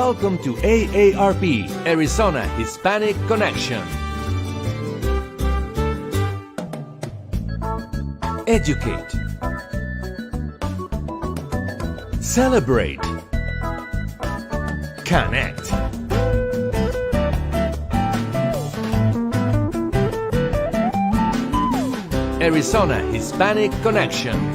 Welcome to AARP, Arizona Hispanic Connection. Educate. Celebrate. Connect. Arizona Hispanic Connection.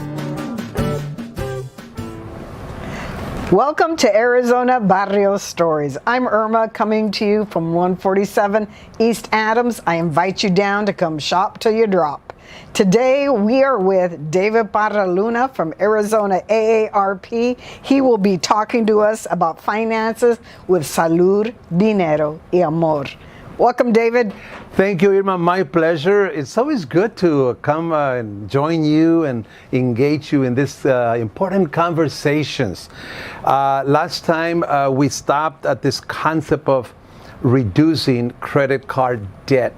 Welcome to Arizona Barrio Stories. I'm Irma, coming to you from 147 East Adams. I invite you down to come shop till you drop. Today we are with David Parra Luna from Arizona AARP. He will be talking to us about finances with Salud, Dinero y Amor. Welcome, David. Thank you, Irma. My pleasure. It's always good to come and join you and engage you in this important conversations. Last time we stopped at this concept of reducing credit card debt.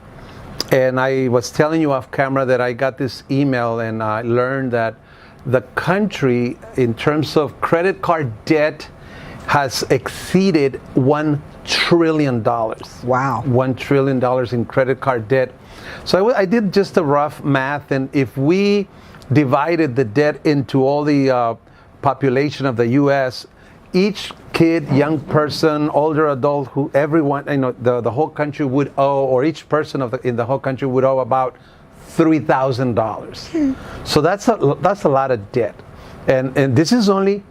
And I was telling you off camera that I got this email and I learned that the country, in terms of credit card debt, has exceeded $1 trillion. Wow. $1 trillion in credit card debt. So I did just a rough math, and if we divided the debt into all the population of the U.S., each kid, young person, older adult, who everyone, the whole country would owe, or each person in the whole country would owe about $3,000. So that's a lot of debt, and this is only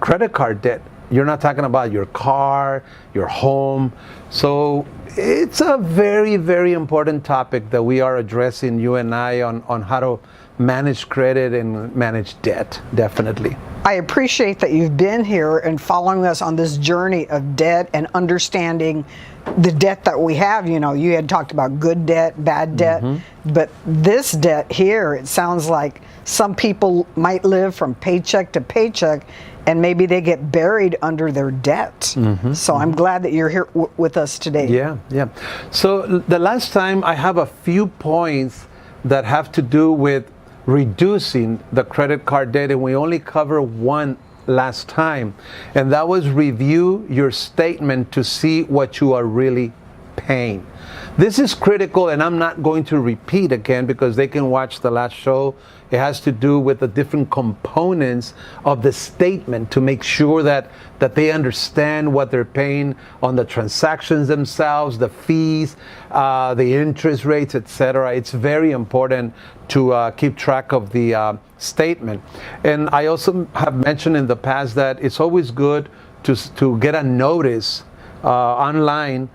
credit card debt. You're not talking about your car, your home. So it's a very, very important topic that we are addressing, you and I, on how to manage credit and manage debt, definitely. I appreciate that you've been here and following us on this journey of debt and understanding the debt that we have. You know, you had talked about good debt, bad debt, but this debt here, it sounds like some people might live from paycheck to paycheck and maybe they get buried under their debt. So I'm glad that you're here with us today. Yeah. So the last time, I have a few points that have to do with reducing the credit card debt, and we only covered one last time, and that was review your statement to see what you are really paying. This is critical, and I'm not going to repeat again because they can watch the last show. It has to do with the different components of the statement to make sure that they understand what they're paying on the transactions themselves, the fees, the interest rates, etc. It's very important to keep track of the statement. And I also have mentioned in the past that it's always good to get a notice online,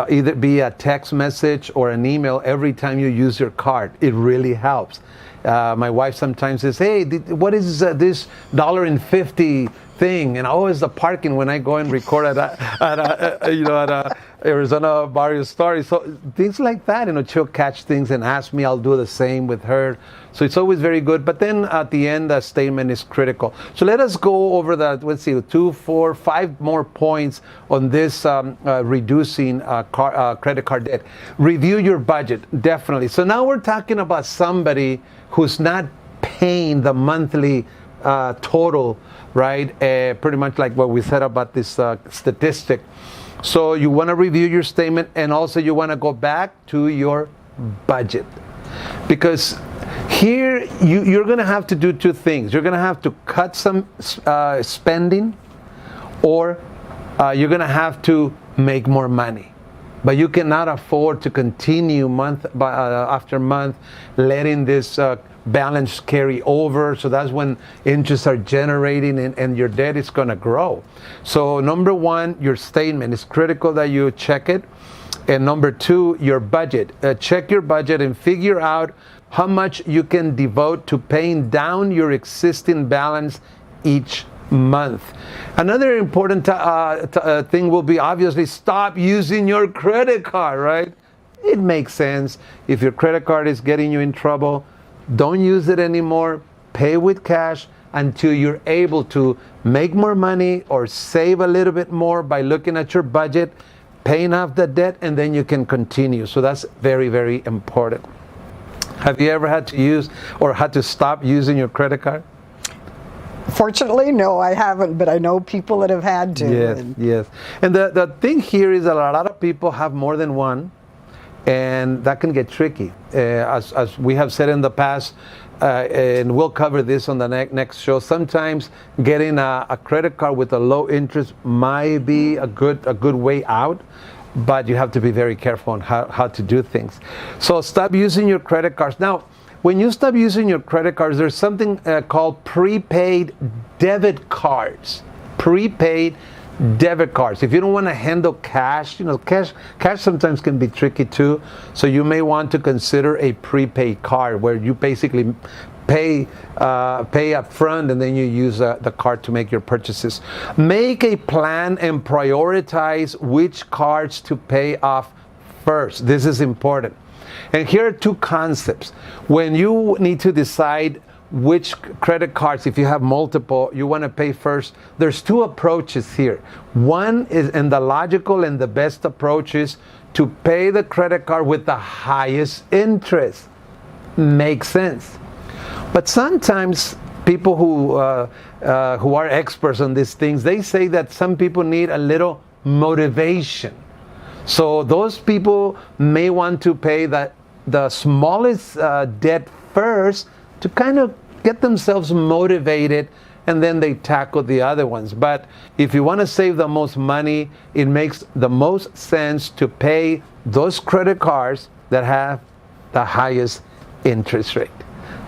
either be a text message or an email every time you use your card. It really helps. My wife sometimes says, "Hey, what is this $1.50 thing?" And always the parking when I go and record at Arizona Barrio Stories. So things like that, she'll catch things and ask me. I'll do the same with her. So it's always very good. But then at the end, the statement is critical. So let us go over that. Let's see, 2, 4, 5 more points on this reducing credit card debt. Review your budget, definitely. So now we're talking about somebody who's not paying the monthly total, right? Pretty much like what we said about this statistic. So you want to review your statement, and also you want to go back to your budget, because here you're going to have to do two things. You're going to have to cut some spending, or you're going to have to make more money. But you cannot afford to continue month after month letting this balance carry over. So that's when interests are generating and your debt is going to grow. So number one, your statement is critical that you check it. And number two, your budget. Check your budget and figure out how much you can devote to paying down your existing balance each month. Another important thing will be, obviously, stop using your credit card, right? It makes sense. If your credit card is getting you in trouble, don't use it anymore. Pay with cash until you're able to make more money or save a little bit more by looking at your budget, paying off the debt, and then you can continue. So that's very, very important. Have you ever had to use or had to stop using your credit card? Fortunately, no, I haven't, but I know people that have had to. Yes, and- yes. And the thing here is that a lot of people have more than one, and that can get tricky. As we have said in the past, and we'll cover this on the next show, sometimes getting a credit card with a low interest might be a good way out, but you have to be very careful on how to do things. So stop using your credit cards. Now, when you stop using your credit cards, there's something called prepaid debit cards. Prepaid debit cards. If you don't want to handle cash, cash sometimes can be tricky too. So you may want to consider a prepaid card where you basically pay up front and then you use the card to make your purchases. Make a plan and prioritize which cards to pay off first. This is important. And here are two concepts. When you need to decide which credit cards, if you have multiple, you want to pay first, there's two approaches here. One is, and the logical and the best approach is to pay the credit card with the highest interest. Makes sense. But sometimes people who are experts on these things, they say that some people need a little motivation. So those people may want to pay the smallest debt first to kind of get themselves motivated, and then they tackle the other ones. But if you want to save the most money, it makes the most sense to pay those credit cards that have the highest interest rate.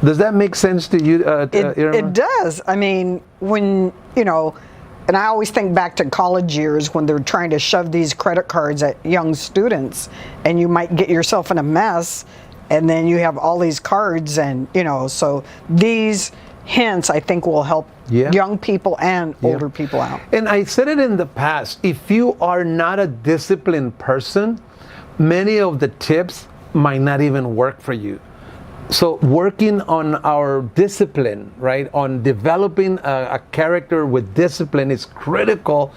Does that make sense to you, Irma? It does. I mean, when, and I always think back to college years when they're trying to shove these credit cards at young students, and you might get yourself in a mess, and then you have all these cards, and so these hints I think will help young people and older people out. And I said it in the past, if you are not a disciplined person, many of the tips might not even work for you. So working on our discipline, right, on developing a character with discipline is critical,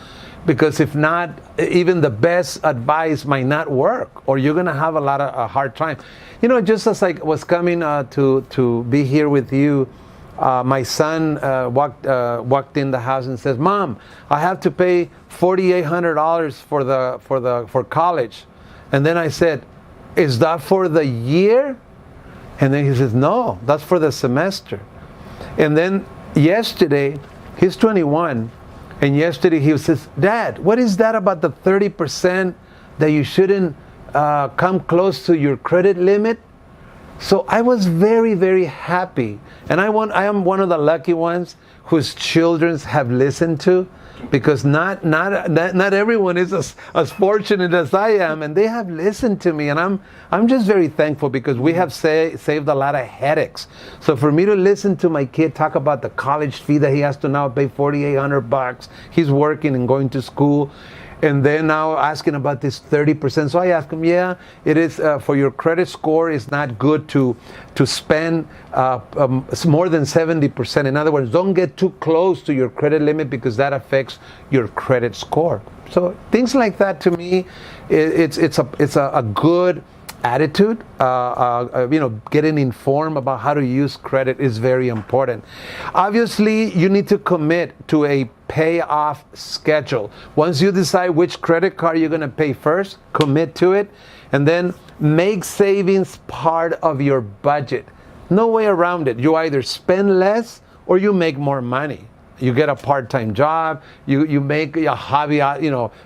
because if not, even the best advice might not work, or you're going to have a hard time. Just as I was coming to be here with you, my son walked in the house and says, "Mom, I have to pay $4,800 for college." And then I said, "Is that for the year?" And then he says, "No, that's for the semester." And then yesterday, he's 21, and yesterday he says, "Dad, what is that about the 30% that you shouldn't come close to your credit limit?" So I was very, very happy. And I am one of the lucky ones whose children have listened to, because not everyone is as fortunate as I am, and they have listened to me, and I'm just very thankful, because we have saved a lot of headaches. So for me to listen to my kid talk about the college fee that he has to now pay $4,800, he's working and going to school, and then now asking about this 30%. So I asked him, yeah, it is for your credit score. It's not good to spend more than 70%. In other words, don't get too close to your credit limit, because that affects your credit score. So things like that, to me, it's a good attitude. Getting informed about how to use credit is very important. Obviously, you need to commit to a payoff schedule. Once you decide which credit card you're going to pay first, commit to it, and then make savings part of your budget. No way around it. You either spend less or you make more money. You get a part-time job, you make a hobby,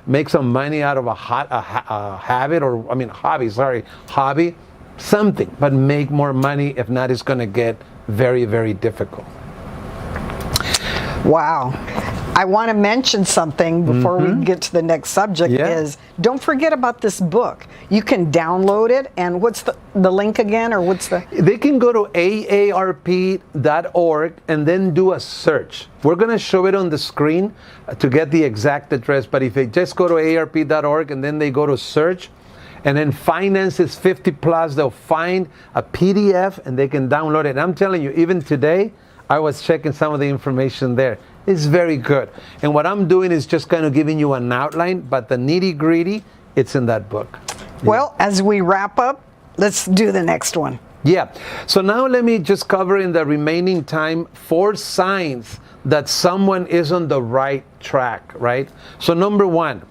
make some money out of a hobby, something, but make more money. If not, it's going to get very, very difficult. Wow. I want to mention something before we get to the next subject is, don't forget about this book. You can download it, and what's the link again, or what's the... They can go to aarp.org and then do a search. We're going to show it on the screen to get the exact address, but if they just go to aarp.org and then they go to search, and then finance is 50 plus, they'll find a PDF and they can download it. And I'm telling you, even today, I was checking some of the information there. It's very good. And what I'm doing is just kind of giving you an outline, but the nitty-gritty, it's in that book. Well, as we wrap up, let's do the next one. Yeah. So now let me just cover in the remaining time 4 signs that someone is on the right track, right? So number 1,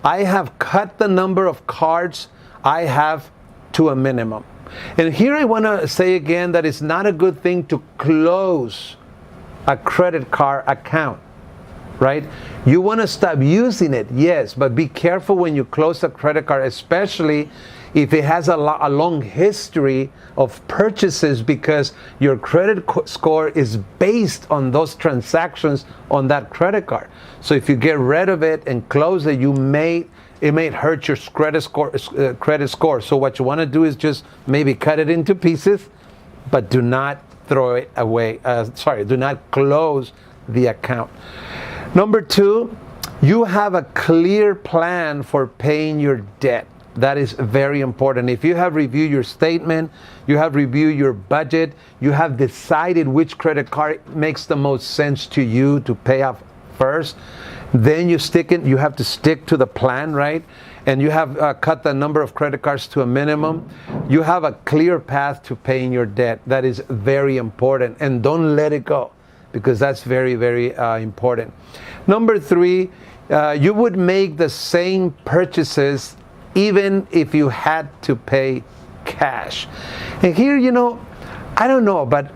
I have cut the number of cards I have to a minimum. And here I want to say again that it's not a good thing to close a credit card account, right? You want to stop using it, yes, but be careful when you close a credit card, especially if it has a long history of purchases, because your credit score is based on those transactions on that credit card. So if you get rid of it and close it, it may hurt your credit score. So what you want to do is just maybe cut it into pieces, but do not throw it away. Do not close the account. Number 2, you have a clear plan for paying your debt. That is very important. If you have reviewed your statement, you have reviewed your budget, you have decided which credit card makes the most sense to you to pay off first, then you have to stick to the plan, right? And you have cut the number of credit cards to a minimum. You have a clear path to paying your debt. That is very important. And don't let it go, because that's very, very important. Number 3, you would make the same purchases even if you had to pay cash. And here, I don't know, but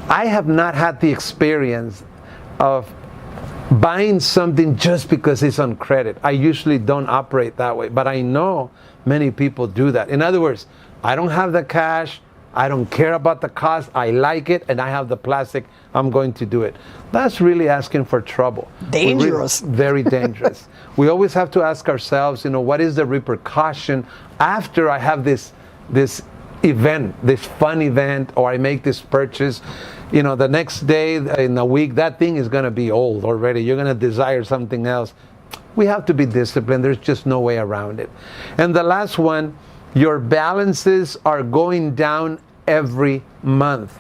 I have not had the experience of buying something just because it's on credit. I usually don't operate that way, but I know many people do that. In other words, I don't have the cash, I don't care about the cost, I like it, and I have the plastic, I'm going to do it. That's really asking for trouble. Dangerous. Very dangerous. We always have to ask ourselves, what is the repercussion after I have this event, this fun event, or I make this purchase. The next day, in a week, that thing is going to be old already. You're going to desire something else. We have to be disciplined. There's just no way around it. And the last one, your balances are going down every month.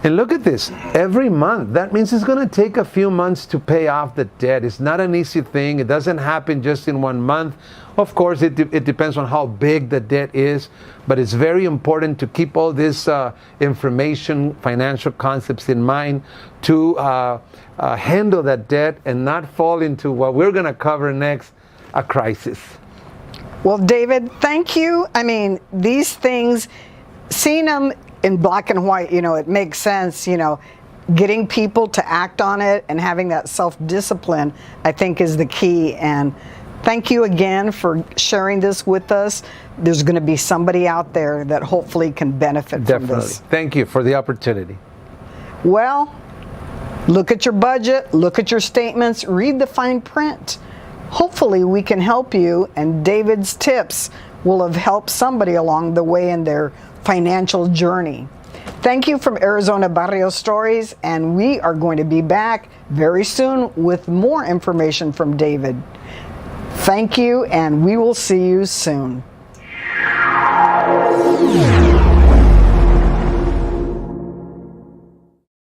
And look at this, every month. That means it's going to take a few months to pay off the debt. It's not an easy thing. It doesn't happen just in 1 month. Of course, it depends on how big the debt is, but it's very important to keep all this information, financial concepts in mind to handle that debt and not fall into what we're going to cover next, a crisis. Well, David, thank you. I mean, these things, seeing them in black and white, it makes sense, getting people to act on it and having that self-discipline, I think, is the key. And thank you again for sharing this with us. There's going to be somebody out there that hopefully can benefit from this. Thank you for the opportunity. Well, look at your budget, look at your statements, read the fine print. Hopefully we can help you, and David's tips will have helped somebody along the way in their financial journey. Thank you from Arizona Barrio Stories, and we are going to be back very soon with more information from David. Thank you, and we will see you soon.